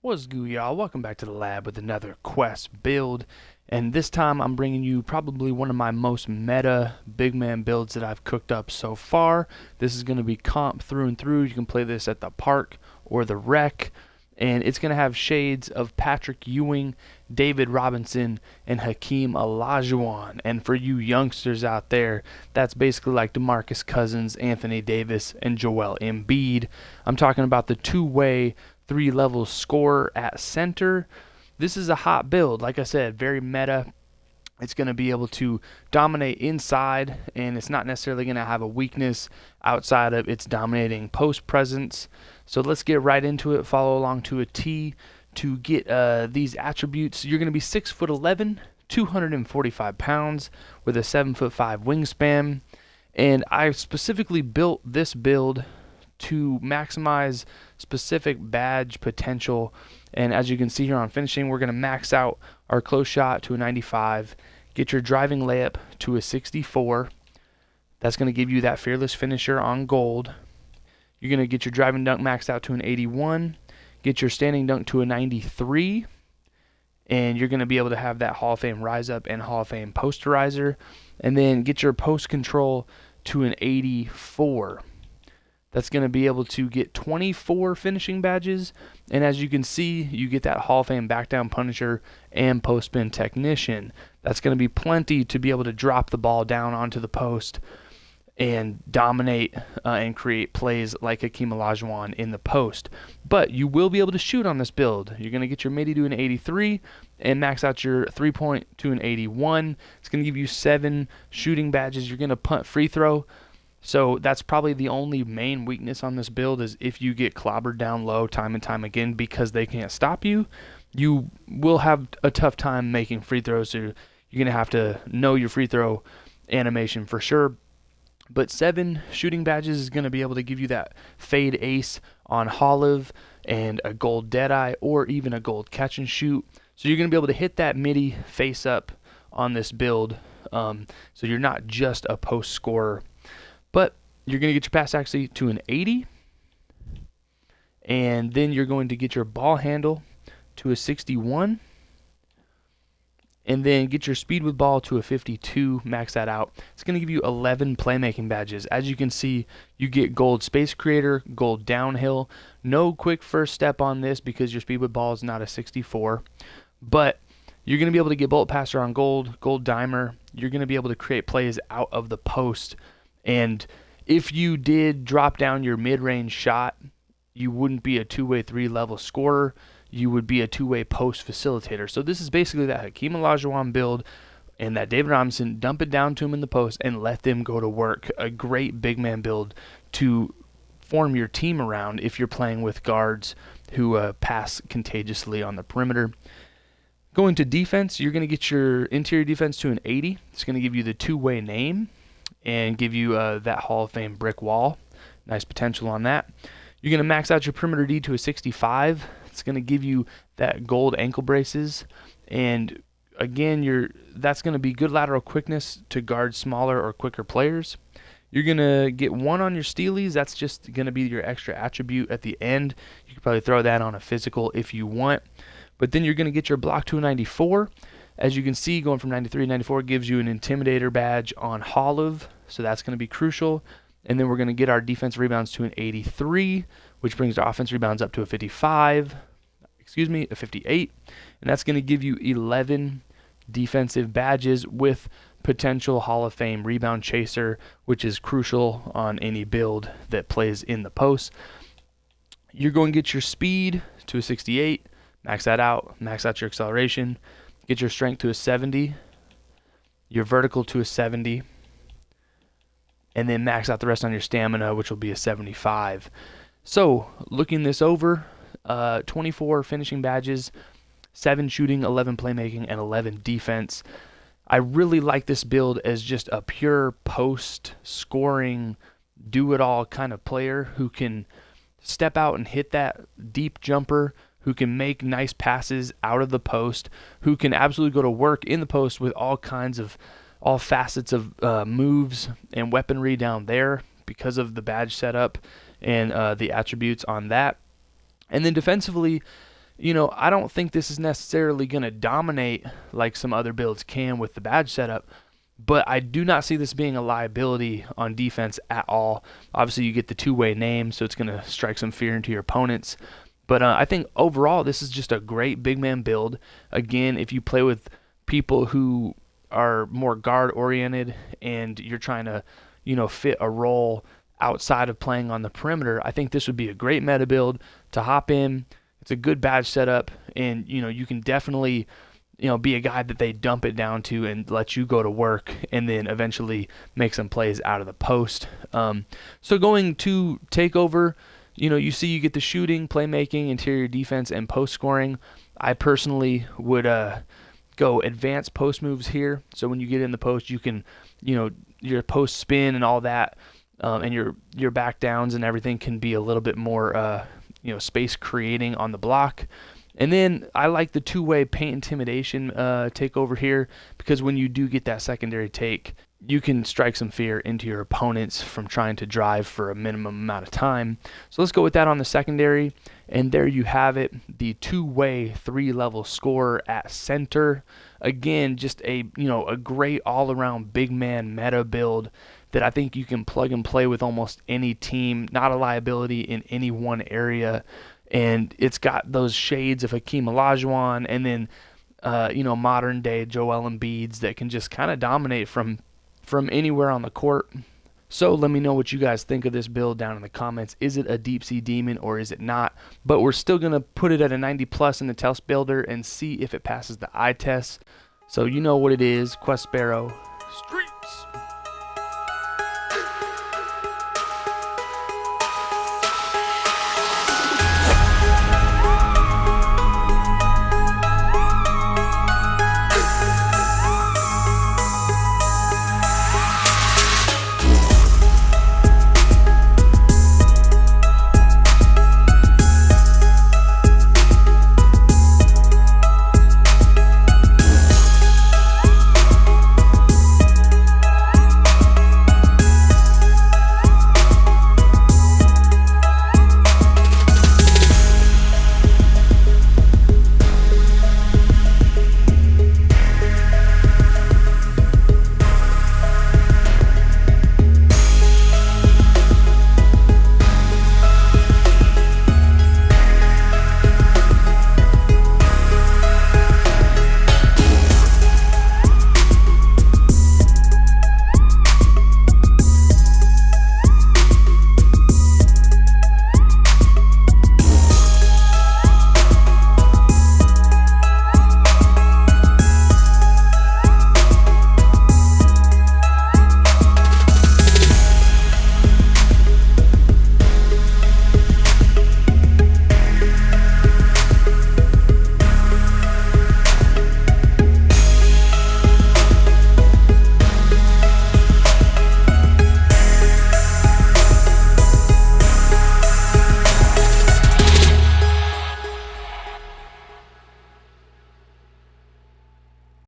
What's good, y'all? Welcome back to the lab with another Quest build, and this time I'm bringing you probably one of my most meta big man builds that I've cooked up so far. This is going to be comp through and through. You can play this at the park or the rec, and it's going to have shades of Patrick Ewing, David Robinson, and Hakeem Olajuwon. And for you youngsters out there, that's basically like DeMarcus Cousins, Anthony Davis, and Joel Embiid. I'm talking about the two-way 3-level scorer at center. This is a hot build. Like I said, very meta. It's going to be able to dominate inside, and it's not necessarily going to have a weakness outside of its dominating post presence. So let's get right into it. Follow along to a T to get these attributes. You're going to be 6'11", 245 pounds with a 7'5" wingspan. And I specifically built this build to maximize specific badge potential, and as you can see here on finishing, we're going to max out our close shot to a 95, get your driving layup to a 64. That's going to give you that fearless finisher on gold. You're going to get your driving dunk maxed out to an 81, get your standing dunk to a 93, and you're going to be able to have that Hall of Fame rise up and Hall of Fame posterizer, and then get your post control to an 84. That's going to be able to get 24 finishing badges, and as you can see, you get that Hall of Fame back down punisher and post spin technician. That's going to be plenty to be able to drop the ball down onto the post and dominate and create plays like Hakeem Olajuwon in the post. But you will be able to shoot on this build. You're going to get your midi to an 83 and max out your 3-point to an 81. It's going to give you 7 shooting badges. You're going to punt free throw. So that's probably the only main weakness on this build, is if you get clobbered down low time and time again because they can't stop you, you will have a tough time making free throws. So you're going to have to know your free throw animation for sure. But 7 shooting badges is going to be able to give you that fade ace on Olive and a gold deadeye or even a gold catch and shoot. So you're going to be able to hit that midi face up on this build. So you're not just a post scorer. But you're going to get your pass accuracy to an 80, and then you're going to get your ball handle to a 61, and then get your speed with ball to a 52, max that out. It's going to give you 11 playmaking badges. As you can see, you get gold space creator, gold downhill, no quick first step on this because your speed with ball is not a 64, but you're going to be able to get bullet passer on gold, gold dimer. You're going to be able to create plays out of the post. And if you did drop down your mid-range shot, you wouldn't be a two-way 3-level scorer. You would be a two-way post facilitator. So this is basically that Hakeem Olajuwon build and that David Robinson, dump it down to him in the post and let them go to work. A great big man build to form your team around if you're playing with guards who pass contagiously on the perimeter. Going to defense, you're going to get your interior defense to an 80. It's going to give you the two-way name and give you that Hall of Fame brick wall. Nice potential on that. You're going to max out your perimeter D to a 65. It's going to give you that gold ankle braces. And again, that's going to be good lateral quickness to guard smaller or quicker players. You're going to get 1 on your steelies. That's just going to be your extra attribute at the end. You could probably throw that on a physical if you want. But then you're going to get your block to a 94. As you can see, going from 93 to 94 gives you an intimidator badge on Olive, so that's going to be crucial. And then we're going to get our defense rebounds to an 83, which brings our offense rebounds up to a 58, and that's going to give you 11 defensive badges with potential Hall of Fame rebound chaser, which is crucial on any build that plays in the post. You're going to get your speed to a 68, max that out, max out your acceleration. Get your strength to a 70, your vertical to a 70, and then max out the rest on your stamina, which will be a 75. So, looking this over, 24 finishing badges, 7 shooting, 11 playmaking, and 11 defense. I really like this build as just a pure post-scoring, do-it-all kind of player who can step out and hit that deep jumper, who can make nice passes out of the post, who can absolutely go to work in the post with all facets of moves and weaponry down there because of the badge setup and the attributes on that. And then defensively, I don't think this is necessarily going to dominate like some other builds can with the badge setup, but I do not see this being a liability on defense at all. Obviously, you get the two-way name, so it's going to strike some fear into your opponents. But I think overall, this is just a great big man build. Again, if you play with people who are more guard-oriented and you're trying to, fit a role outside of playing on the perimeter, I think this would be a great meta build to hop in. It's a good badge setup, and you can definitely be a guy that they dump it down to and let you go to work and then eventually make some plays out of the post. So going to Takeover, you see you get the shooting, playmaking, interior defense, and post scoring. I personally would go advanced post moves here. So when you get in the post, you can, your post spin and all that, and your back downs and everything can be a little bit more, space creating on the block. And then I like the two-way paint intimidation takeover here, because when you do get that secondary take, you can strike some fear into your opponents from trying to drive for a minimum amount of time. So let's go with that on the secondary. And there you have it, the two-way 3-level scorer at center. Again, just a great all-around big man meta build that I think you can plug and play with almost any team, not a liability in any one area. And it's got those shades of Hakeem Olajuwon and then, modern day Joel Embiid's that can just kind of dominate from anywhere on the court. So let me know what you guys think of this build down in the comments. Is it a deep sea demon or is it not? But we're still going to put it at a 90 plus in the test builder and see if it passes the eye test. So you know what it is, Quest Sparrow Street.